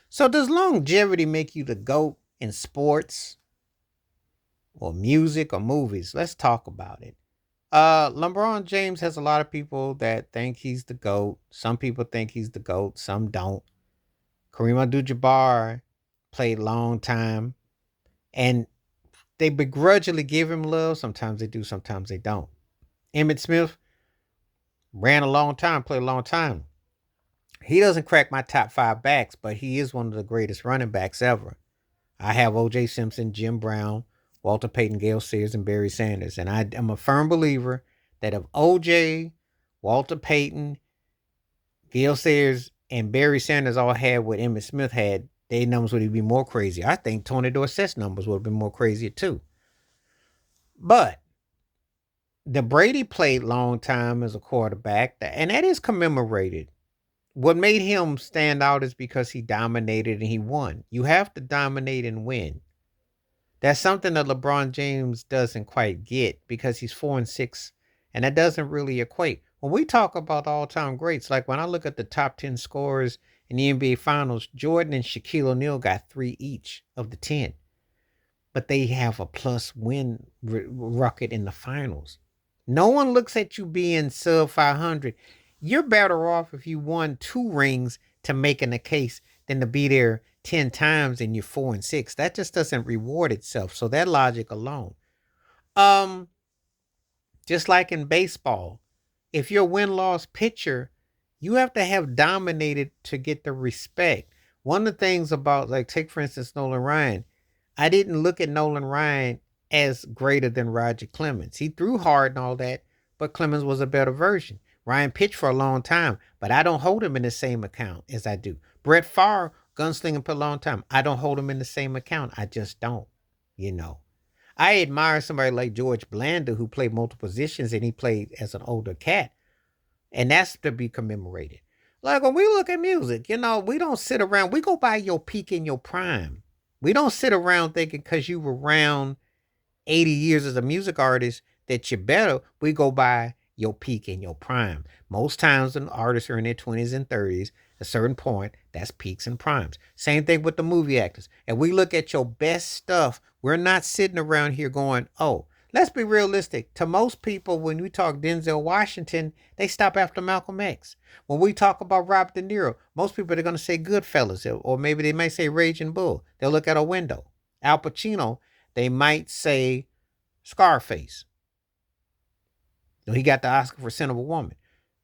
So does longevity make you the GOAT in sports or music or movies? Let's talk about it. LeBron James has a lot of people that think he's the GOAT. Some people think he's the GOAT, some don't. Kareem Abdul-Jabbar played a long time, and they begrudgingly give him love. Sometimes they do, sometimes they don't. Emmitt Smith ran a long time, played a long time. He doesn't crack my top five backs, but he is one of the greatest running backs ever. I have O.J. Simpson, Jim Brown, Walter Payton, Gale Sayers, and Barry Sanders. And I am a firm believer that if O.J., Walter Payton, Gale Sayers, and Barry Sanders all had what Emmitt Smith had, their numbers would be more crazy. I think Tony Dorsett's numbers would have been more crazy too. But the Brady played long time as a quarterback, and that is commemorated. What made him stand out is because he dominated and he won. You have to dominate and win. That's something that LeBron James doesn't quite get because he's 4-6, and that doesn't really equate. When we talk about all-time greats, like when I look at the top 10 scorers in the NBA Finals, Jordan and Shaquille O'Neal got 3 each of the 10, but they have a plus win record in the finals. No one looks at you being sub 500. You're better off if you won 2 rings to making a case than to be there 10 times and you're 4-6. That just doesn't reward itself. So that logic alone. Um, just like in baseball, if you're a win-loss pitcher, you have to have dominated to get the respect. One of the things about, like, take for instance Nolan Ryan, I didn't look at Nolan Ryan as greater than Roger Clemens. He threw hard and all that, but Clemens was a better version. Ryan pitched for a long time, but I don't hold him in the same account as I do. Brett Favre, gunslinging for a long time. I don't hold him in the same account. I just don't, you know. I admire somebody like George Blanda who played multiple positions and he played as an older cat. And that's to be commemorated. Like when we look at music, we don't sit around, we go by your peak and your prime. We don't sit around thinking because you were around 80 years as a music artist that you're better. We go by your peak and your prime. Most times when artists are in their 20s and 30s, a certain point, that's peaks and primes. Same thing with the movie actors. And we look at your best stuff. We're not sitting around here going, oh, let's be realistic. To most people, when we talk Denzel Washington, they stop after Malcolm X. When we talk about Robert De Niro, most people are going to say Goodfellas, or maybe they might say Raging Bull. They'll look at a window. Al Pacino, they might say Scarface. He got the Oscar for Sin of a Woman.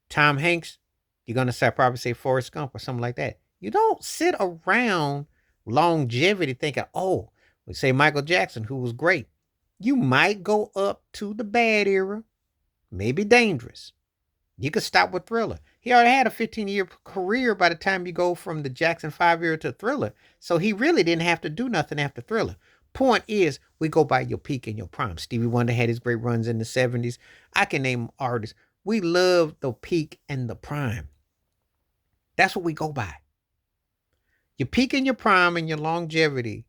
Tom Hanks, you're going to probably say Forrest Gump or something like that. You don't sit around longevity thinking, oh, we say Michael Jackson, who was great. You might go up to the bad era, maybe Dangerous. You could stop with Thriller. He already had a 15-year career by the time you go from the Jackson 5 era to Thriller. So he really didn't have to do nothing after Thriller. Point is, we go by your peak and your prime. Stevie Wonder had his great runs in the 70s. I can name artists. We love the peak and the prime. That's what we go by. Your peak and your prime and your longevity.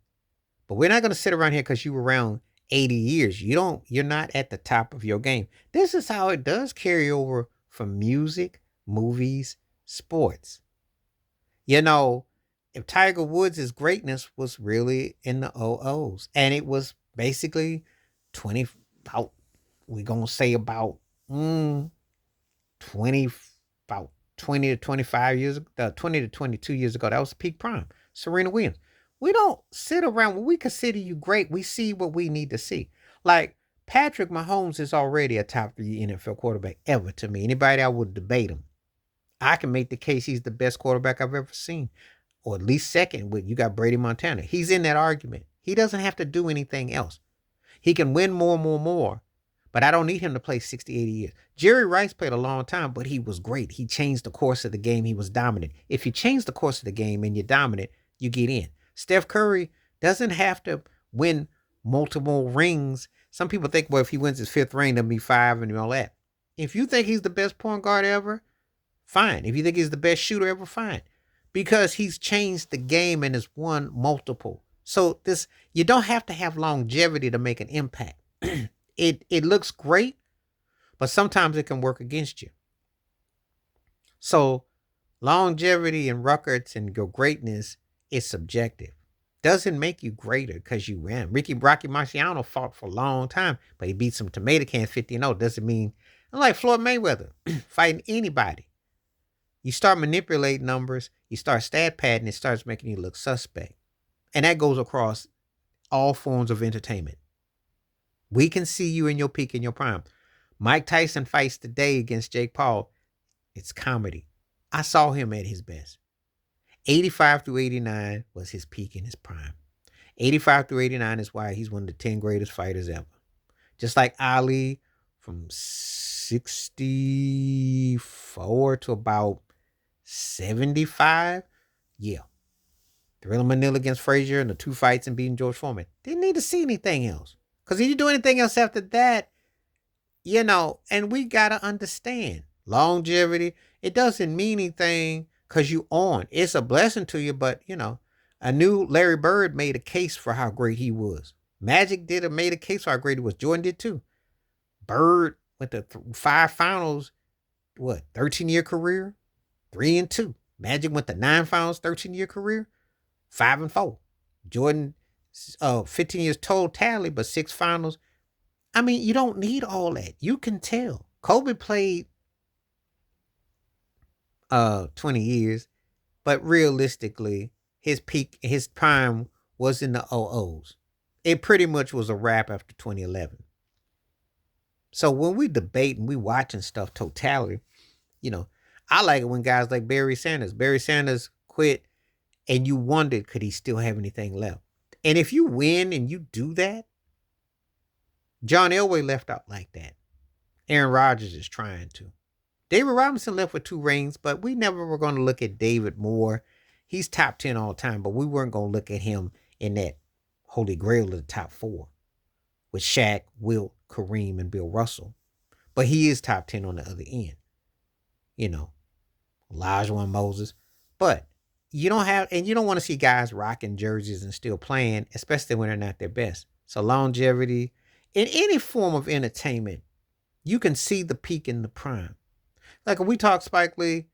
But we're not going to sit around here because you were around 80 years. You're not at the top of your game. This is how it does carry over from music, movies, sports. If Tiger Woods' greatness was really in the OOs, and it was basically 20, about, we're going to say about 20, about 20 to 25 years, 20 to 22 years ago, that was the peak prime. Serena Williams. We don't sit around. When we consider you great, we see what we need to see. Like Patrick Mahomes is already a top 3 NFL quarterback ever to me. Anybody I would debate him. I can make the case he's the best quarterback I've ever seen, or at least second. With you got Brady Montana. He's in that argument. He doesn't have to do anything else. He can win more. But I don't need him to play 60, 80 years. Jerry Rice played a long time, but he was great. He changed the course of the game. He was dominant. If you change the course of the game and you're dominant, you get in. Steph Curry doesn't have to win multiple rings. Some people think, well, if he wins his 5th ring, there'll be 5 and all that. If you think he's the best point guard ever, fine. If you think he's the best shooter ever, fine. Because he's changed the game and has won multiple. So you don't have to have longevity to make an impact. It looks great, but sometimes it can work against you. So longevity and records and your greatness is subjective. Doesn't make you greater because you ran. Rocky Marciano fought for a long time, but he beat some tomato cans 50-0. Doesn't mean, unlike Floyd Mayweather, fighting anybody. You start manipulating numbers, you start stat padding, it starts making you look suspect. And that goes across all forms of entertainment. We can see you in your peak, in your prime. Mike Tyson fights today against Jake Paul. It's comedy. I saw him at his best. 85 through 89 was his peak in his prime. 85 through 89 is why he's one of the 10 greatest fighters ever. Just like Ali from 64 to about 75. Yeah. Thriller Manila against Frazier and the 2 fights and beating George Foreman. Didn't need to see anything else. Because if you do anything else after that, and we got to understand longevity, it doesn't mean anything because you on. It's a blessing to you, but, I knew Larry Bird made a case for how great he was. Magic made a case for how great he was. Jordan did too. Bird went to 5 finals, 13-year career? 3-2. Magic went to 9 finals, 13-year career? 5-4. Jordan, 15 years total tally, but 6 finals. I mean, you don't need all that. You can tell. Kobe played 20 years, but realistically, his peak, his prime was in the 00s. It pretty much was a wrap after 2011. So when we debate and we watching stuff totality, I like it when guys like Barry Sanders quit and you wondered, could he still have anything left? And if you win and you do that, John Elway left out like that. Aaron Rodgers is trying to. David Robinson left with 2 rings, but we never were going to look at David Moore. He's top 10 all time, but we weren't going to look at him in that holy grail of the top 4 with Shaq, Wilt, Kareem, and Bill Russell. But he is top 10 on the other end. Elijah Moses. But you don't want to see guys rocking jerseys and still playing, especially when they're not their best. So longevity in any form of entertainment, you can see the peak in the prime. Like when we talk Spike Lee,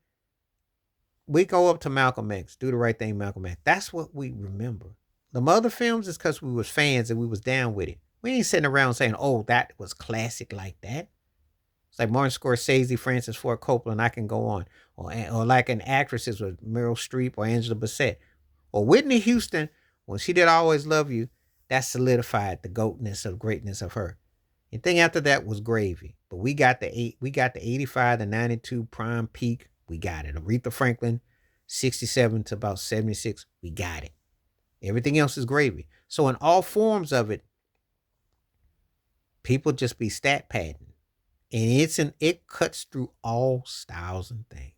we go up to Malcolm X, Do the Right Thing, Malcolm X. That's what we remember. The other films is because we was fans and we was down with it. We ain't sitting around saying, oh, that was classic like that. It's like Martin Scorsese, Francis Ford Coppola, and I can go on. Or like an actresses with Meryl Streep or Angela Bassett. Or Whitney Houston, when she did Always Love You, that solidified the goatness of greatness of her. Anything after that was gravy. But we got the 85 to 92 prime peak. We got it. Aretha Franklin, 67 to about 76. We got it. Everything else is gravy. So in all forms of it, people just be stat padding. And it cuts through all styles and things.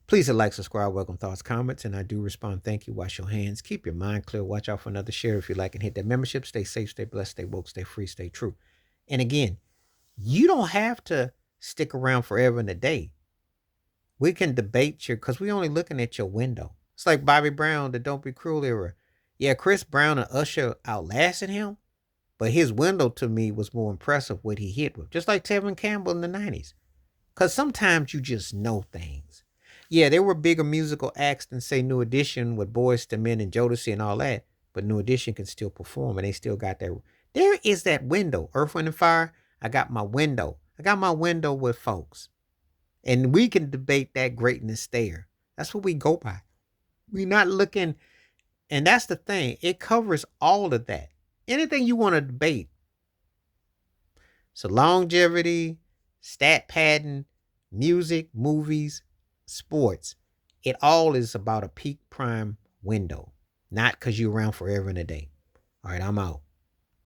Please hit like, subscribe, welcome thoughts, comments, and I do respond. Thank you. Wash your hands. Keep your mind clear. Watch out for another share if you like, and hit that membership. Stay safe, stay blessed, stay woke, stay free, stay true. And again, you don't have to stick around forever and a day. We can debate because we're only looking at your window. It's like Bobby Brown, the Don't Be Cruel era. Yeah, Chris Brown and Usher outlasted him, but his window to me was more impressive what he hit with. Just like Tevin Campbell in the 90s. Because sometimes you just know things. Yeah, there were bigger musical acts than, say, New Edition with Boyz II Men and Jodeci and all that. But New Edition can still perform, and they still got that. There is that window. Earth, Wind, and Fire, I got my window. I got my window with folks. And we can debate that greatness there. That's what we go by. We're not looking, and that's the thing. It covers all of that. Anything you want to debate. So longevity, stat padding, music, movies, sports, it all is about a peak prime window, not because you're around forever and a day. All right, I'm out.